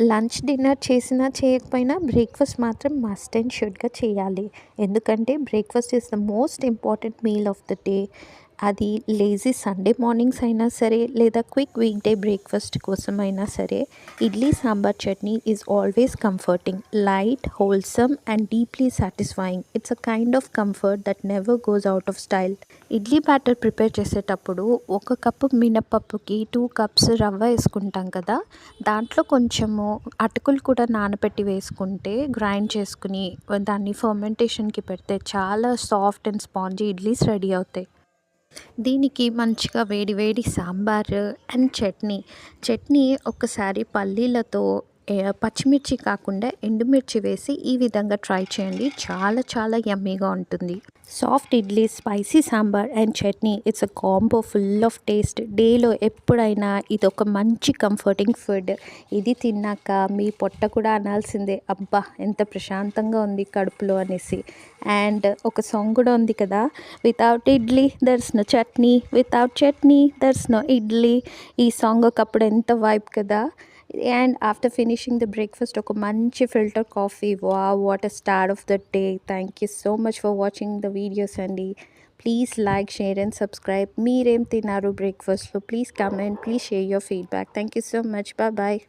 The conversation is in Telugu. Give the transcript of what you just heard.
లంచ్, డిన్నర్ చేసినా చేయకపోయినా బ్రేక్‌ఫాస్ట్ మాత్రం మస్ట్ అండ్ షుడ్‌గా చేయాలి. ఎందుకంటే breakfast is the most important meal of the day. అది లేజీ సండే మార్నింగ్స్ అయినా సరే, లేదా క్విక్ వీక్‌డే బ్రేక్‌ఫాస్ట్ కోసమైనా సరే, idli sambar chutney is always comforting, light, wholesome and deeply satisfying. It's a kind of comfort that never goes out of style. Idli batter prepare చేసేటప్పుడు 1 కప్పు మినపప్పుకి 2 కప్స్ రవ్వ వేసుకుంటాం కదా! దాంట్లో కొంచెము అటుకులు కూడా నానబెట్టి వేసుకుంటే, గ్రైండ్ చేసుకుని దాన్ని ఫర్మెంటేషన్‌కి పెడితే చాలా soft and spongy idlis ready అవుతాయి. దీనికి మంచిగా వేడి వేడి సాంబార్ అండ్ చట్నీ ఒక్కసారి పల్లీలతో పచ్చిమిర్చి కాకుండా ఎండుమిర్చి వేసి ఈ విధంగా ట్రై చేయండి. చాలా చాలా యమ్మీగా ఉంటుంది. Soft idli, spicy sambar and chutney, it's a combo full of taste. డేలో ఎప్పుడైనా ఇదొక మంచి కంఫర్టింగ్ ఫుడ్. ఇది తిన్నాక మీ పొట్ట కూడా అనాల్సిందే, అబ్బా ఎంత ప్రశాంతంగా ఉంది కడుపులో అనేసి. అండ్ ఒక సాంగ్ కూడా ఉంది కదా, without idli there's no chutney, without chutney there's no idli. ఈ సాంగ్ ఒకప్పుడు ఎంత వైబ్ కదా. And after finishing the breakfast ఒక మంచి filter coffee, wow what a start of the day. Thank you so much for watching the videos అండి. Please like, share and subscribe. మీరేం తిన్నారు బ్రేక్ఫాస్ట్లో? Please comment, please share your feedback. Thank you so much. Bye.